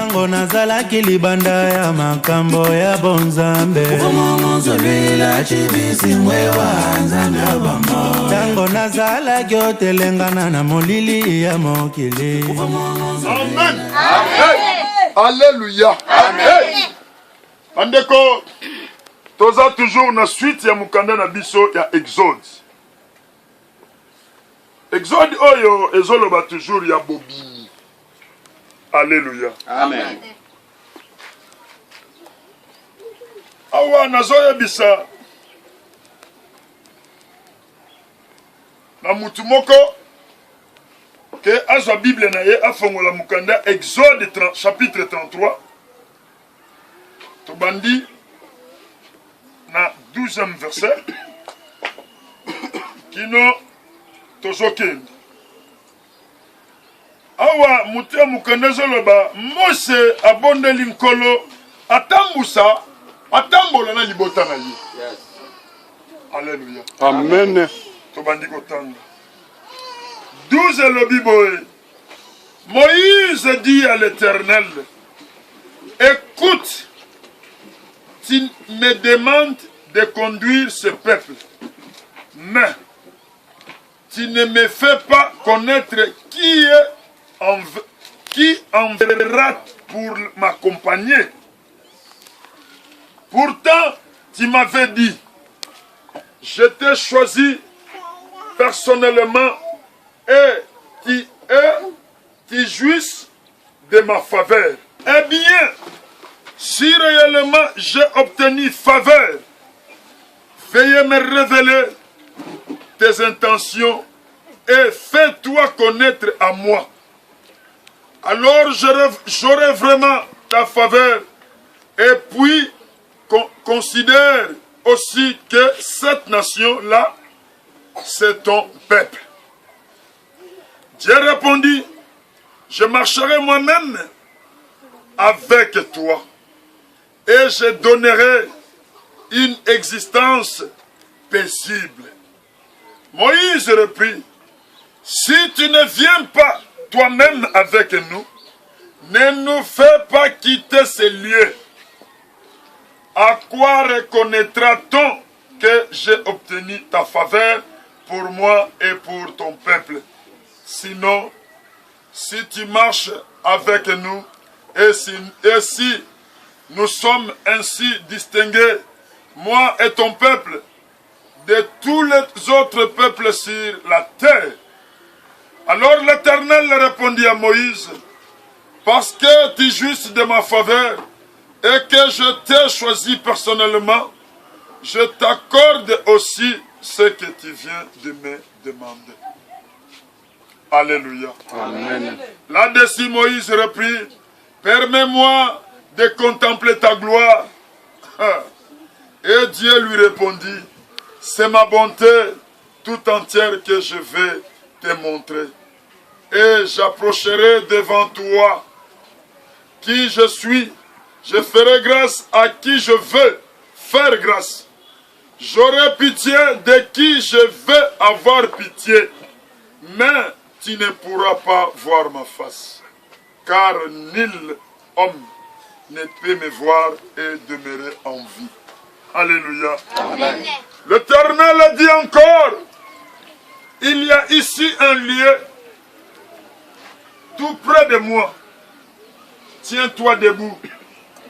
Tango nazalaki libanda ya makambo ya bonzambe Tango nazalaki otelengana na molili ya mokili. Amen. Amen. Alléluia. Amen. Bandeko, toza toujours na suite ya mukanda na biso ya Exode. Exode oyo ezoloba toujours ya bobi. Alléluia. Amen. Awa nazoya bisa na mutu moko ke azwa Bible na ye afongola mukanda Exode chapitre 33 tobandi na 12e verset kino tozokende. Awa mutu ya mukanda zoloba Mose abondeli nkolo atambola na libota na ye. Yes. Alléluia. Amen. Tobandi kotanga 12 lobi boye. Moïse dit à l'Éternel, écoute, tu me demandes de conduire ce peuple, mais tu ne me fais pas connaître qui enverra pour m'accompagner. Pourtant, tu m'avais dit, je t'ai choisi personnellement et tu jouisses de ma faveur. Eh bien, si réellement j'ai obtenu faveur, veuillez me révéler tes intentions et fais-toi connaître à moi. Alors j'aurai vraiment ta faveur. Et puis, considère aussi que cette nation-là, c'est ton peuple. Dieu répondit, je marcherai moi-même avec toi et je donnerai une existence paisible. Moïse reprit, si tu ne viens pas toi-même avec nous, ne nous fais pas quitter ces lieux. À quoi reconnaîtra-t-on que j'ai obtenu ta faveur pour moi et pour ton peuple? Sinon, si tu marches avec nous et si nous sommes ainsi distingués, moi et ton peuple, de tous les autres peuples sur la terre. Alors l'Éternel répondit à Moïse, parce que tu jouis de ma faveur et que je t'ai choisi personnellement, je t'accorde aussi ce que tu viens de me demander. Alléluia. Amen. Là-dessus, Moïse reprit, permets-moi de contempler ta gloire. Et Dieu lui répondit, c'est ma bonté tout entière que je vais te montrer. Et j'approcherai devant toi qui je suis. Je ferai grâce à qui je veux faire grâce. J'aurai pitié de qui je veux avoir pitié. Mais tu ne pourras pas voir ma face. Car nul homme ne peut me voir et demeurer en vie. Alléluia. Amen. L'Éternel a dit encore, il y a ici un lieu tout près de moi. Tiens-toi debout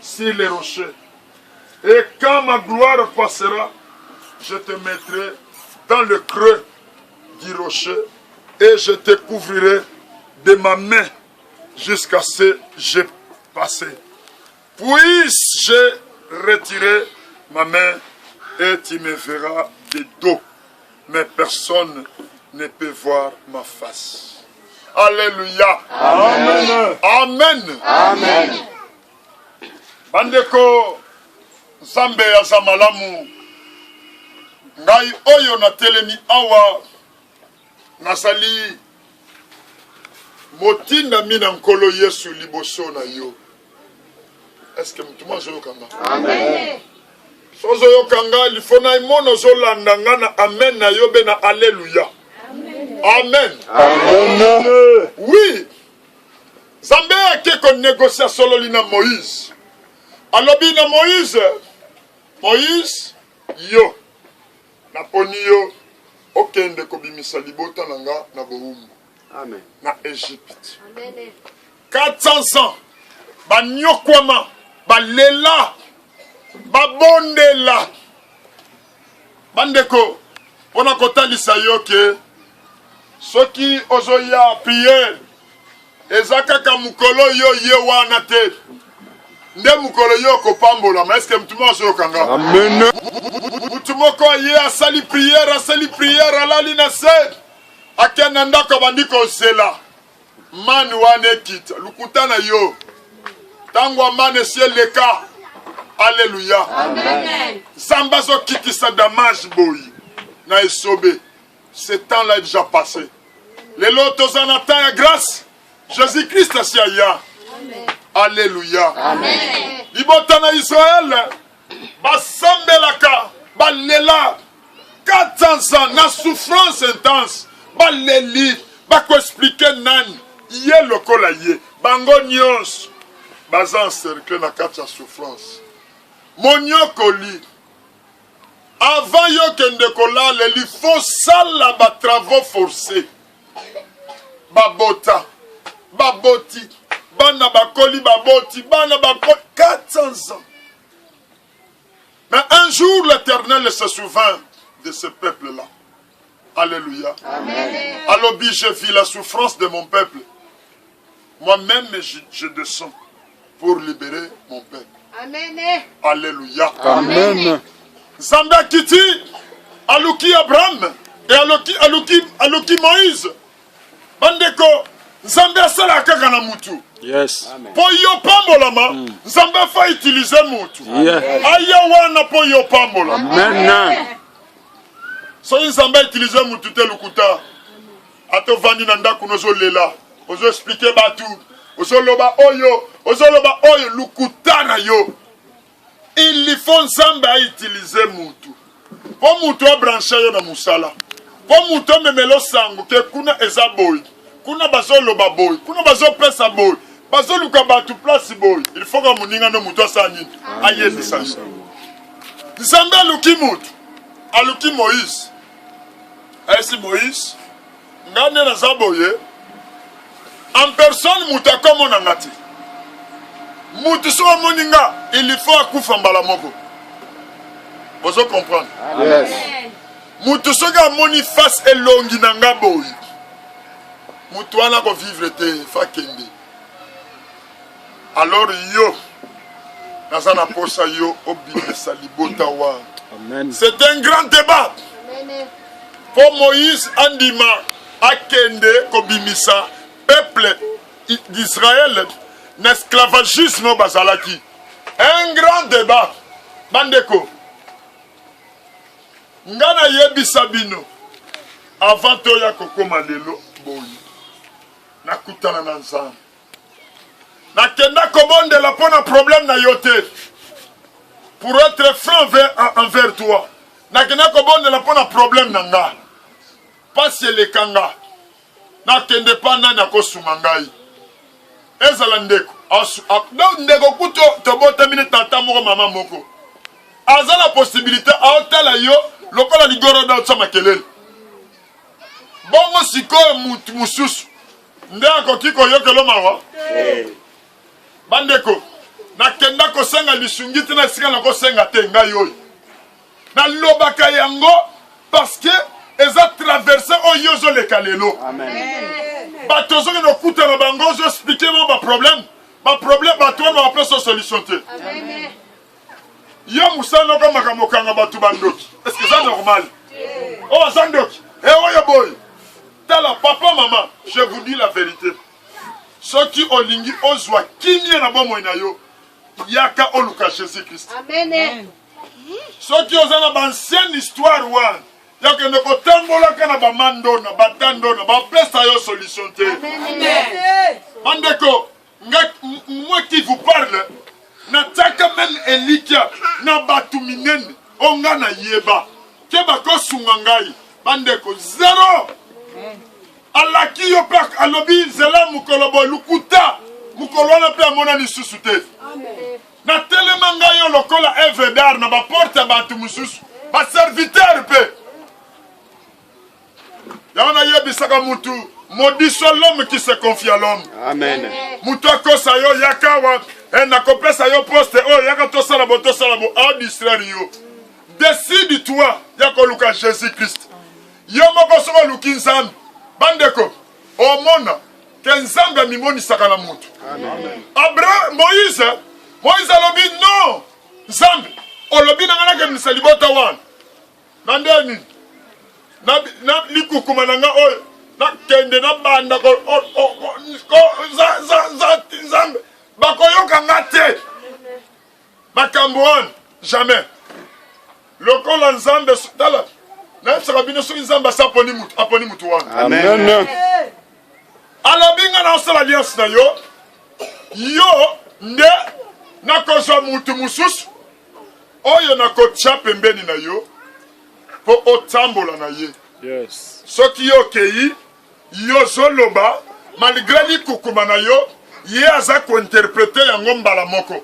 sur les rochers. Et quand ma gloire passera, je te mettrai dans le creux du rocher et je te couvrirai de ma main jusqu'à ce que j'ai passé. Puis je retirerai ma main et tu me verras de dos, mais personne ne peut voir ma face. Alléluia. Amen. Amen. Amen. Bandeko Zambe ya zamalamu ngai oyo na telemi awa nasali motinda mina nkolo Yesu liboso na yo. Est-ce que mutuma zo yokanga? Amen. Sozo yokanga lifona imono zo landanga na amen na yo be na alléluia. Amen. Amen. Amen. Oui. Zambé ake ko négocier solo lina Moïse. Alobi na Moïse yo na poni yo okende ko bimisa libota nanga na boumbu. Amen. Na Égypte. Amen. 400 ans. Ba nyokwama, ba lela, ba bondela. Bandeko, pona kotalisa yo ke soki ozoya prière ezakaka mukolo yo ye wana te. Nde mukolo yo kopambola, mais est-ce que mtuma ozoyokanga? Amen. Mutumoko ye asali prière alali na se. Akena ndako bandiko osela. Mani wane kita lukutana yo. Tangwa mane ciel leka. Alléluia. Amen. Zambazo kiti sa damage boy. Na esobe. Ce temps-là est déjà passé. Les lotos en attendent grâce. Jésus-Christ a siaya. Alléluia. Amen. Libotana Israël. Basambelaka. Balela. 400 ans. Na souffrance intense. Baleli. Bako expliquer nani. Yé lokola yé. Bango nyos. Bazan cercle na kati ya souffrance. Monyokoli. Avant yo kende kolale, il faut sala ba travaux forcés. Babota. Baboti. Bana bakoli baboti. Bana bakoli. 400 ans. Mais un jour, l'Éternel se souvint de ce peuple-là. Alléluia. Amen. Alors, je vis la souffrance de mon peuple. Moi-même, je descends pour libérer mon peuple. Amen. Alléluia. Amen. Zamba Kiti, Aluki Abraham et Aluki Moïse. Bandeko, Zamba Sala Kakana Mutu. Yes. Po yo pambolama, Zamba fa utiliser Mutu. Yeah. Aya wana po yo pambolama. Amen. So Zamba utiliser Mutu te lukuta. Ato vandi nanda kunozo lela. Ozo expliquer batu. Ozo loba oyo lukuta na yo. Il faut Zamba utiliser Mutu. Po Mutu a branché yo na musala. Po Mutu memelo sango ke kuna eza boy. Kuna bazo loba boy. Kuna bazo pesa boy. Bazo luka batu place boy. Il faut que muninga no Mutu asani. Aye bisasa. Zamba luki Mutu. Aluki Moïse. Aisi Moïse. Ngane na zaboye. En personne Mutu comme on ngati. Mutu so moninga, il faut akufa mbala moko. Vous comprendre? Yes. Mutu so ga moni face elongi nanga boy. Mutu ana ko vivre te fa kende. Alors yo nazana posa yo obile salibota wa. Amen. C'est un grand débat. Amen. Pour Moïse andima akende ko bimisa peuple d'Israël l'esclavagisme bazalaki. Un grand débat. Bandeko. Ngana yebisa bino. Avant toya kokoma lelo boy. Nakutana na nzambe. Nakenda kobonde la pona problème na yote. Pour être franc envers toi. Nakenda kobonde la pona problème na nga. Pas le kanga. Nakende pa nani akosunga ngai. Ezala ndeko. Ndeko kuto tobota mine tata moko mama moko. Aza la possibilité aotala yo lokola ligoro da otsa makelele. Bongo sikoyo mutu mususu. Nde akoki koyokelo mawa. Bandeko. Nakenda kosenga lisungiti na sika na kosenga te ngai oyo. Na lobaka yango parce que eza traversé oyo zo le kalelo. Amen. Batozo no kuta na bango zo expliquer mo ba problème bato na ba solution te. Amen. Yo musano ko makamokanga batu bandoki. Est-ce que c'est normal? Oh zandoki. Eh oyo boy. Tala papa maman, je vous dis la vérité. Ceux qui olingi ozwa kimie na bomo na yo. Yaka oluka Jésus-Christ. Amen. Ceux qui osent na ancienne histoire one. Yaka ne kotambola kana ba mando na batando na ba pesa yo solution te. Amen. Mandeko, moi qui vous parle, nataka même elikia na batu minene onga na yeba. Keba ko sungangai. Mandeko zero. Alaki yo pak alobi zela mukolobo lukuta mukolo wana pe amona lisusu te. Na telema ngai yo lokola œuvre d'art na ba porte bato mususu ba serviteur pe. Yaona yebisaka mutu maudit soit l'homme qui se confie à l'homme. Amen. Mutu akosa yo yakawa na kopesa yo poste oh yaka tosala bo a distraire yo. Décide-toi yako luka Jésus Christ. Yo moko soko luki nzambe. Bandeko omona ke nzambe mimoni sakana mutu. Amen. Abraham Moïse alobi non nzambe olobi na ngana ke misalibota wana. Nandeni na likukuma na nga oyo na kende na banda ko nzambe bakoyoka nga te makambo wana jamais lokola nzambe tala nayebisaka bino soki nzambe asa aponi mutu wana. Amen. alobi nga na osala alliance na yo nde nakozwa mutu mususu oyo nakotya pembeni na yo po otambola na ye. Yes. Soki yo kei yo zoloba malgré likukuma na yo ye aza kointerprete yango mbala moko.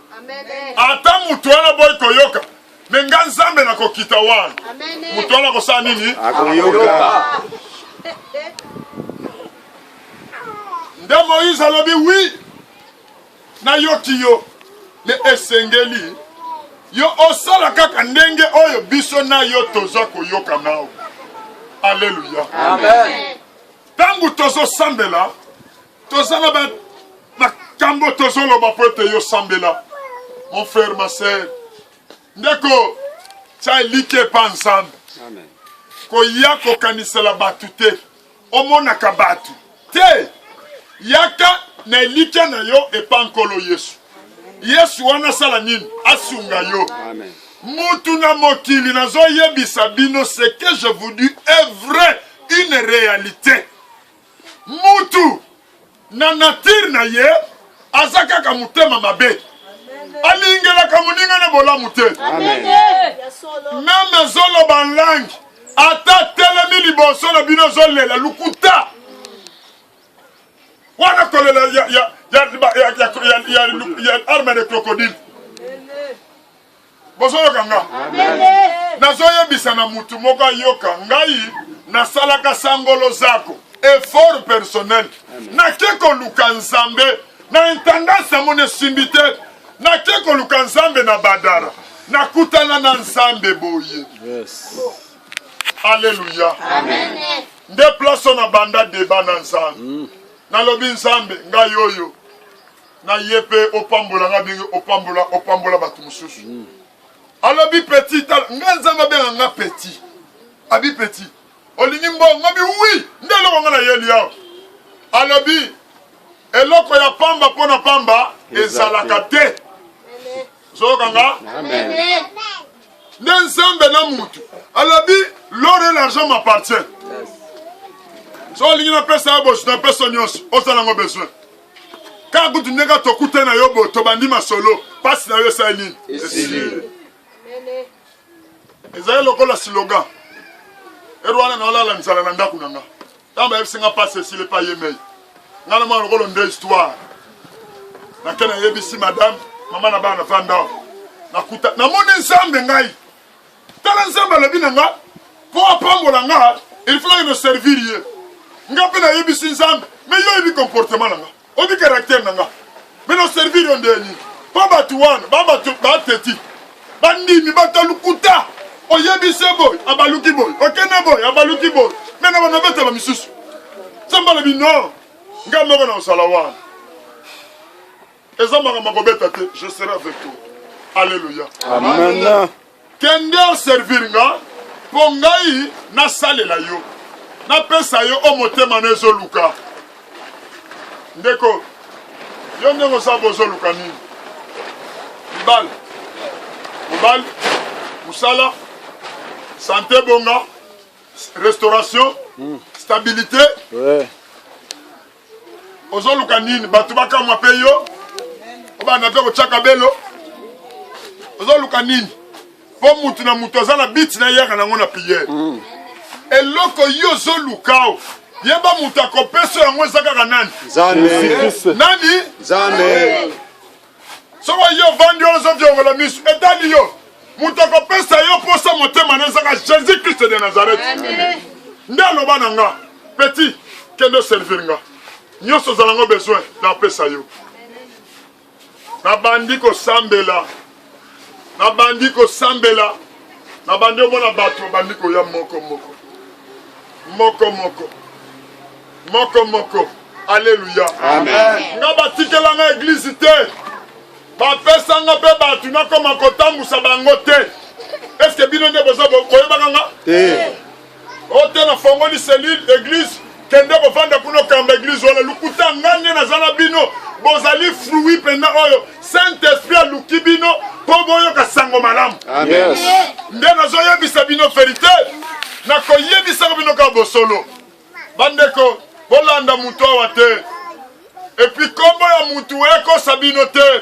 Ata mutu wana boy koyoka menga nzambe na kokita wana mutu wana kosala nini akoyoka. nde Moïse alobi oui na yoki yo me esengeli yo osala kaka ndenge oyo biso na yo toza koyoka nawo. Alléluia. Amen. Tangu tozo sambela tozala ba makambo tozoloba po ete yo sambela. Mon frère, ma sœur, ndeko tia like pa nzambe. Amen. Koya kokanisela batu te omonaka batu te yaka na elike na yo epa nkolo Yesu. Yesu wana sala nini asunga yo. Amen. Mutu na mokili nazo yebisa bino ce que je vous dis est vrai, une réalité. Mutu na nature na ye azaka ka mutema mabe. Alingela ka muninga na bola mute. Amen. Même zolo ban langue ata telemi liboso na bino zolela lukuta. Wana kolela ya arme de crocodile. Bozoyo kanga. Nazoyebisa na mutu moko yoka ngai nasalaka sangolo zako effort personnel nake koluka nzambe na intendance mone simbite nake koluka nzambe na badara nakutana na nzambe boye. Yes. Alléluia. Amen. Nde place na banda deba na nzambe nalobi nzambe ngai yoyo na yepe opambola nga bingi opambola batu mususu. Alobi petit nga nzambe benga nga petit abi petit olingi mbongo bi oui ndelo nga na yeli yao. Alobi eloko ya pamba pona pamba ezalaka te. Zokanga. Amen. Nde nzambe na mutu alobi l'or et l'argent m'appartient. So olingi na pesa ya bosu na pesa nyonso osala ngo besoin ka kutu ndenge tokute na yo bo tobandi masolo pasi na yo sa nini esili. Ezali lokola slogan erwana na olala nzala na ndaku nanga tamba yebisinga pasi esili pa yemei ngana mwana lokolo nde histoire nakena yebisi madame mama na bana vanda nakuta namoni nzambe ngai tala nzambe alobi na nga po apambola nga il faut que servir ye nga pe na yebisi nzambe me yo yebi comportement na nga obi caractère na nga me no servir yo ndeni po batu wana babatu bateti bandimi batalukuta oyebise boy abaluki boy okene boy abaluki boy me na bana beta ba misusu nzambe alobi non nga moko na osala wana ezamaka makobeta te je serai avec toi. Alléluia. Amen. Kende servir nga po ngai nasalela yo napesa yo omotema na ezoluka. Ndeko yo ndenge oza bozoluka nini mobali musala santé bonga restauration stabilité. Ouais. Ozoluka nini batu bakamwa pe yo obanda pe kotyaka belo ozoluka nini po mutu na mutu aza na biti na yaka nango na priere eloko yo ozolukao Yeba mutako peso yango ezaka nani? Nani? Zambe. Sowa yo vandi yo zo viongola misu etali yo. Mutako pesa yo posa motema nezaka Jésus Christ de Nazareth. Ndalo bananga petit kendo servir nga. Nyoso zalango besoin na pesa yo. Na bandi ko sambela. Na bandi ko sambela. Na bandi omona bato bandi ko ya moko moko. Moko moko. Moko moko. Alléluia. Amen. Nga batikela nga église te. Ba pesa nga pe batu na koma kotambusa bango te. Est-ce que bino nde boza boyeba nga? Te. Ote na fongoli cellule église kende bovanda kuno kamba église wala lukuta ngane na zana bino bozali fruit penda oyo Saint-Esprit aluki bino po boyo kasango malamu. Amen. Nde nazo yebisa bino vérité na koyebisa bino ka bosolo. Bandeko bolanda mutu awa te. Et puis kombo ya mutu eko sabino te.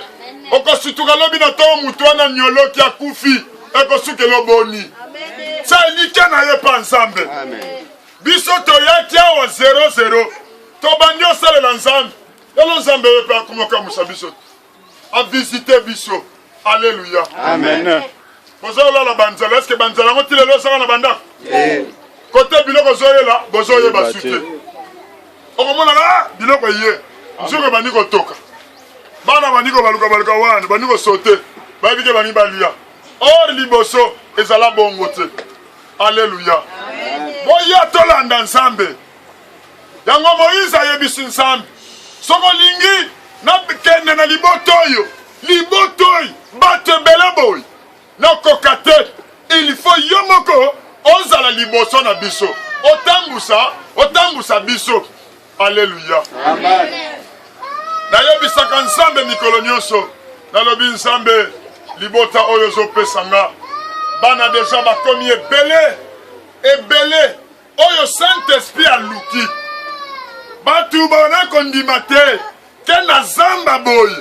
Oko sutuka lobi na to mutu wana nyolo ki akufi eko sukelo boni. Ça elike na ye pa nzambe. Amen. Biso toyaki awa 0-0. Tobandi osalela nzambe. Lelo nzambe ye pe akomoka musa biso. A visiter biso. Alléluia. Amen. Bozola la banzala. Est-ce que banzala ngo tilelo saka na banda? Côté biloko zoyela, bozoye basute. Okomona la biloko ye. Nzoko bandi ko toka. Bana bandi ko baluka wana, bandi ko sauter. Bandi ke bandi balia. Or liboso ezala bongo te. Alléluia. Boya tolanda nzambe. Yango Moïse ayebisi nzambe. Soko lingi na kende na libotoyo. Libotoyo bato bele boy. Na kokate. Il faut yomoko ozala liboso na biso. Otambusa biso. Alléluia. Amen. Nayebisaka nzambe mikolo nyonso. Nalobi nzambe libota oyo zopesanga. Bana deja bakomi ebele oyo Saint-Esprit aluki. Batu bona kondima te ke na zamba boy.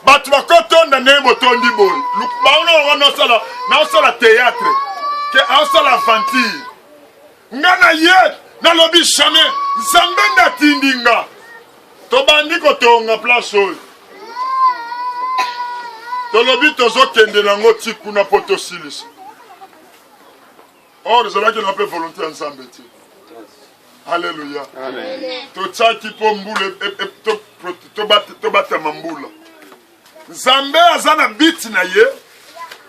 Batu bakotonda ne botondi boy. Baona naosala théâtre ke aosala aventure. Ngana ye nalobi jamais nzambe natindinga. Tobandi kotonga place oyo. Tolobi tozokende nango tikuna poto silisa. Or, c'est là qu'il n'a pas volonté ensemble. Alléluia. Amen. To tsaki po mbule to bata mambula. Nzambe azana biti na ye.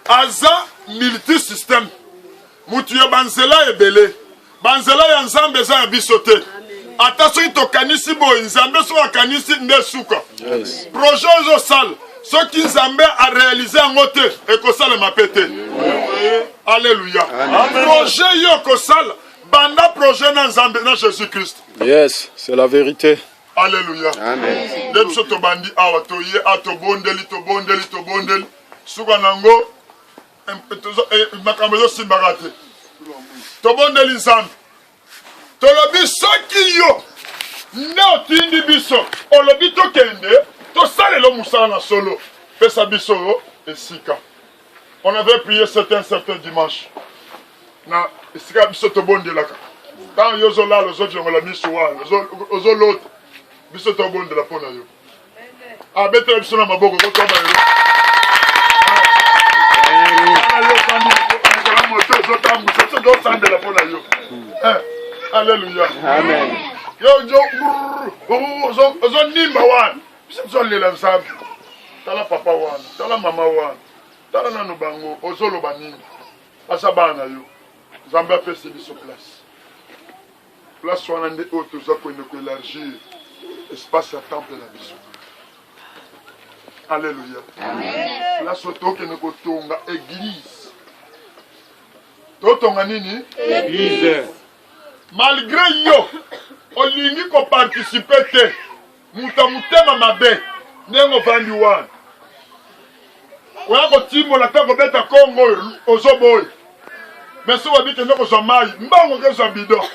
Aza multi system. Mutu ya banzela ebele. Banzela ya nzambe za ya bisote. Attention to kanisi bo nzambe so kanisi ndesuka. Yes. Projet zo sal. Ce qui nzambe a réalisé en moté et ko sala mapete. Alléluia. Projet yo ko sala banda projet na nzambe na Jésus Christ. Yes, c'est la vérité. Alléluia. Amen. Dem so to bandi awa to ye ato bondeli. Suka nango makambo yo simbarate. To bondeli nzambe. To lobi soki yo ne otindi biso olobi to kende to salelo musala na solo pesa biso esika. On avait prié certains dimanches. Na esika biso to bondelaka. Quand yo zo la lozo jongola miso wana ozo lot biso to bondela pona yo. A betre biso na maboko ko toma yo. Alléluia. Amen. Yo ozo nimba wana. Biso lela nzambe. Tala papa wana, tala mama wana. Tala nanu bango ozolo banini. Asa bana yo. Nzambe apesi biso place. Place wana nde oyo toza koende ko élargir espace ya temple na biso. Alléluia. Amen. Place oyo tokende kotonga église. Totonga nini? Église. Malgré yo, olingi ko participer te. Muta mutema mabe. Nengo vandi wana. Oya ko timola ta ko beta Kongo ozoboy. Mais so wabite ndoko zo mai, mbango ke zo bidon.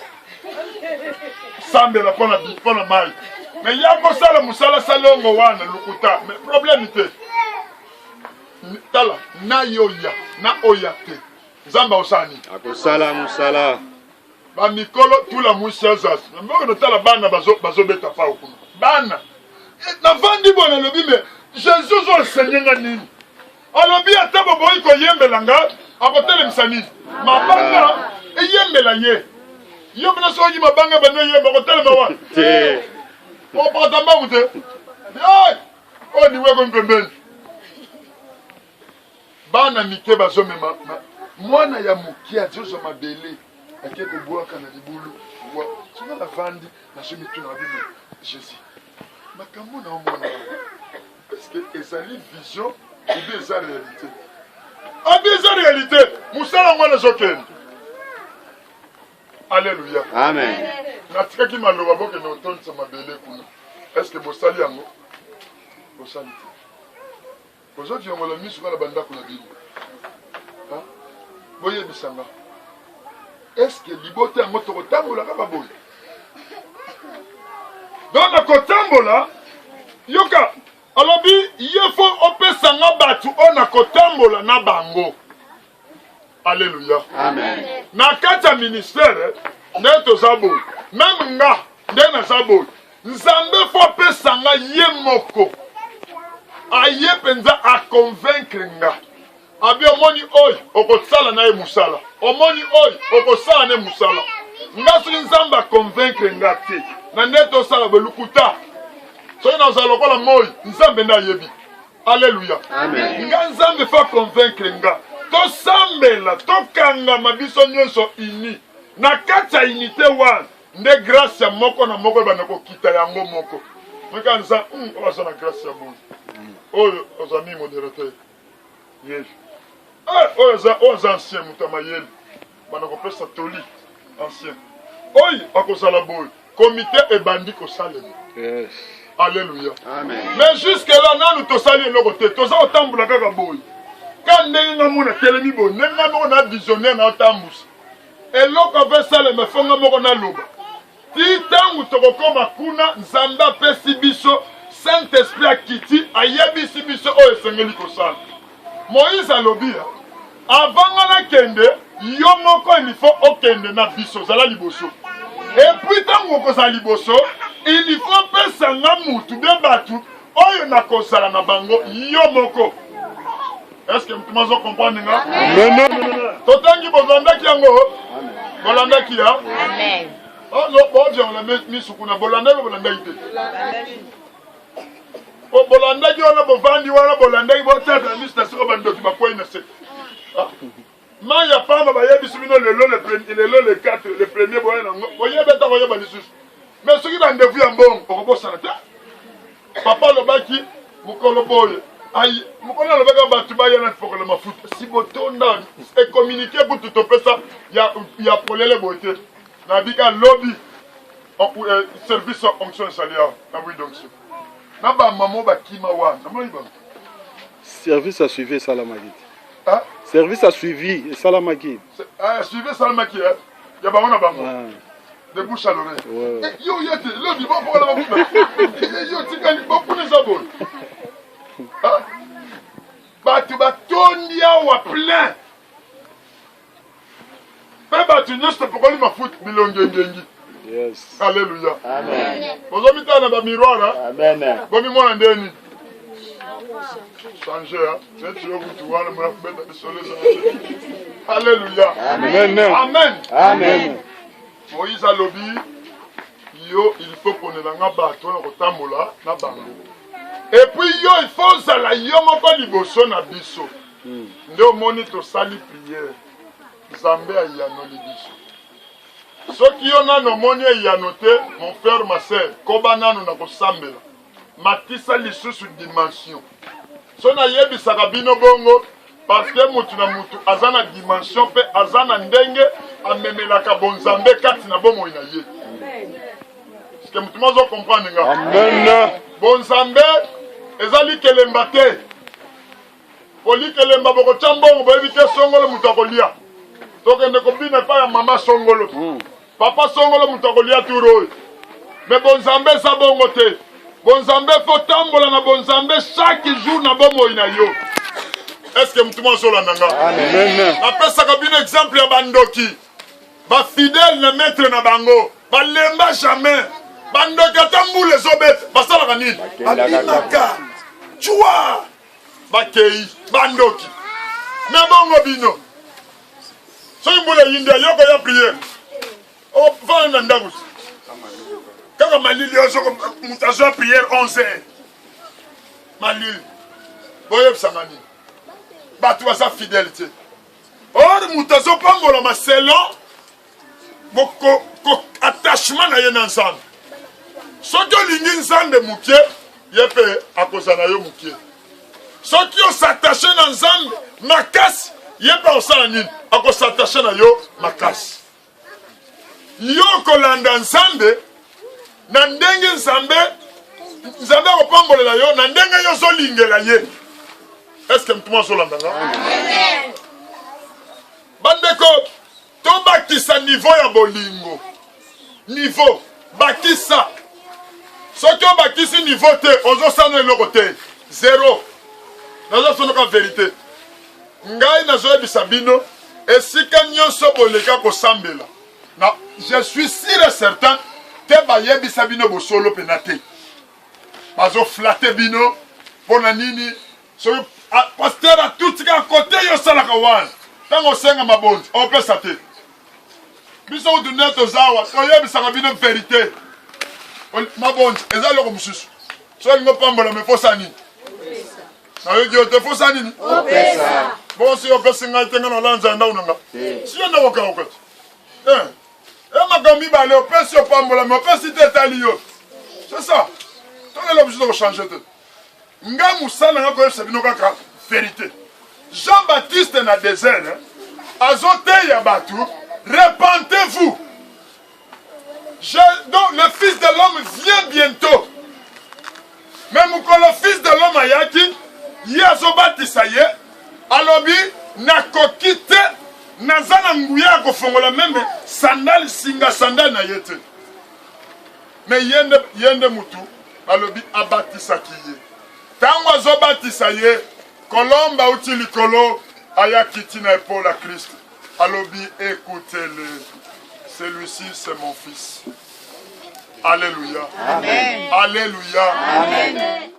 Sambe la pona mai. Mais ya ko sala musala salongo wana lukuta. Mais problème te. Tala na yoya, na oya te. Zamba osani. Akosala musala. ba mikolo tout la mouchazas mboko notala bana bazo beta pa okuna bana na vandi bona lobi me Jésus zo senyenga nini alobi ata boboyi ko yembela nga akotele msani mabanga eyembela ye yo bana soji mabanga bano yemba kotele mawa te o patamba ute ay o ni wego mpembeni bana mike bazo mema mwana ya mukia jozo mabele ake kubwaka na libulu wa sona la vandi na somi tu na bino Jésus makambo na omona est-ce que ezali vision ou bien eza réalité abi eza réalité musala ngwana zokende alléluia Amen. natikaki maloba bokende otonisa mabele kuna est-ce que bosali yango bosali te ozokiongola miso kala bandako na bino boyebisanga est-ce que libota yango tokotambolaka baboyi donc nakotambola yoka alobi ye fo opesanga batu o nakotambola na bango alléluia Amen. na kati ya ministère nde toza boyi meme nga nde naza boyi nzambe fo opesanga ye moko aye mpenza aconvaincre nga abi omoni oyo okosala na ye musala omoni oyo okosala na ye musala nga soki nzambe aconvaincre nga te na nde tosala belukuta soki nazala lokola moi nzambe nde ayebi alleluya nga nzambe fo aconvaincre nga tosambela tokangama biso nyonso ini na kati ya unité wana nde grâce ya moko na moko ebanda kokita yango moko moka nza oyo aza na grâce ya boyi oyo ozami modérateur yeli oyo aza ancien moto ya mayeli banda kopesa toli ancien oyo akozala boyi komite ebandi kosalema alléluia mais jusque là nanu tosali eloko te toza kotambola kaka boyi ka ndenge nga mona telemi boyi ndenge nga moko na visionnaire na otambusa eloko avesalema fonga moko naloba ti ntango tokokoma kuna nzambe apesi biso saint esprit akiti ayebisi biso oyo esengeli kosala moïse alobi avanga nakende yo moko ilifo okende na biso zala liboso epuis ntango okozala liboso ilifo opesanga mutu de batu oyo nakozala na bango yo moko. Est-ce que tu m'as compris? Non. Totangi bolandaki yango. Bolandaki ya. Amen. Oh non, bon Dieu, on l'a mis sous kuna bolanda ko bolanda ite. O bolanda ki ona bovandi wana bolanda ki botata mi station bandoki bakwa ina se. Ma ya pamba ba yebi subino le 4 le premier boye na boye beta boye ba lisusu. Mais soki ba ndevu ya mbongo okobosana te. Papa lobaki mukolo boye. Aïe, mukolo lobaka batu ba yana fokole mafuta. Si botonda e communiquer pour tout pesa ya polele bote. Nabika lobby service onction salia na oui donc na ba maman ba kima wa na moi ba service a suivi Salamaki. Ah service a suivi Salamaki. Ah suivi Salamaki ya ba ona ba de bouche à l'oreille. Yo yete lobby ba pour la ba yo tikani ba pour les abonnés. Ah batu ba tondia wa plein. Batu nyonso pokoli mafuta bilongengengi. Yes. Alléluia. Amen. Bozomita na ba miroir. Amen. Bomi mwana ndeni. Changer hein. C'est tu vous vois moi beta de soleil. Alléluia. Amen. Amen. Amen. Moïse alobi yo il faut qu'on ait nga bato na kotambola na bango. Et puis yo il faut zala yo moko liboso na biso. Nde omoni to sali prière. Zambé a yanoli biso. Soki yo nano moni yano te, mon frère, ma sœur, koba nano na kosambela. Matisa lisusu dimension. So na yebi sakabino bongo, parce que mutu na mutu azana dimension pe azana ndenge amemelaka bonzambe kati na bomo ina ye. Est-ce que mutu mazo comprendre nga? Amen. Bonzambe ezali kelemba te. Poli kelemba boko chambongo bo evite songolo mutu akolia. Tokende kobina pa ya mama songolo. Papa songolo mutakolia turo. Mais bonzambe sa bongo te. Bonzambe faut tambola na bonzambe chaque jour na bomo ina yo. Est-ce que mtuma sola nanga? Amen. Na pesa kabine exemple ya bandoki. ba fidèle na maître na bango ba lemba jamais bandoka tamboule zobet basala kanini abimaka chua bakei bandoki na bongo bino so mbula yinda yoko ya prière o va na ndagus kaka malili oso mutazo prière 11h malili boye samani batu basa fidélité or mutazo pambola maselon boko attachement na ye na nzambe soki olingi nzambe mukie ye mpe akozala yo mukie soki osatache na nzambe makasi ye mpe akosala nini akosatache na yo makasi yo kolanda nzambe na ndenge nzambe akopambolela yo na ndenge yo ozolingela ye. Est-ce mtuma ozolanda nga? Bandeko tobakisa niveau ya bolingo niveau bakisa soki obakisi niveau te ozosana eloko te zero nazosonoka vérité ngai nazoyebisa bino esika nyonso boleka kosambela na je suis sûr et certain te bayebisa bino bosolo pena te bazoflate bino mpona nini soki paster atutika kote yosalaka wana ntango osenga mabonzi opesa te biso udune tozawa toyebisaka bino vérité mabonzi eza eloko mosusu so olingo pambola me fosa nini nayoki yo te fosa nini bonsi opesi ngai te ngai nalanza ndau na nga siyo ndakokakoka te makambo mibale opesi opambola me opesi te etali yo c'est ça tongela mosusu tokochange te nga mosala nga koyebisa bino kaka vérité Jean-Baptiste na désert azoteya batu repentez-vous. Donc le fils de l'homme vient bientôt. Même quand le fils de l'homme ayaki, yazobatisa ye, alobi nakokite nazana nguya kofongola même sandal singa sandal na yete. Mais yende mutu alobi abatisa kiye. Tango azobatisa ye, kolomba uti likolo ayakiti na épaule à Christ. Alobi, écoutez-le. Celui-ci, c'est mon fils. Alléluia. Amen. Alléluia. Amen.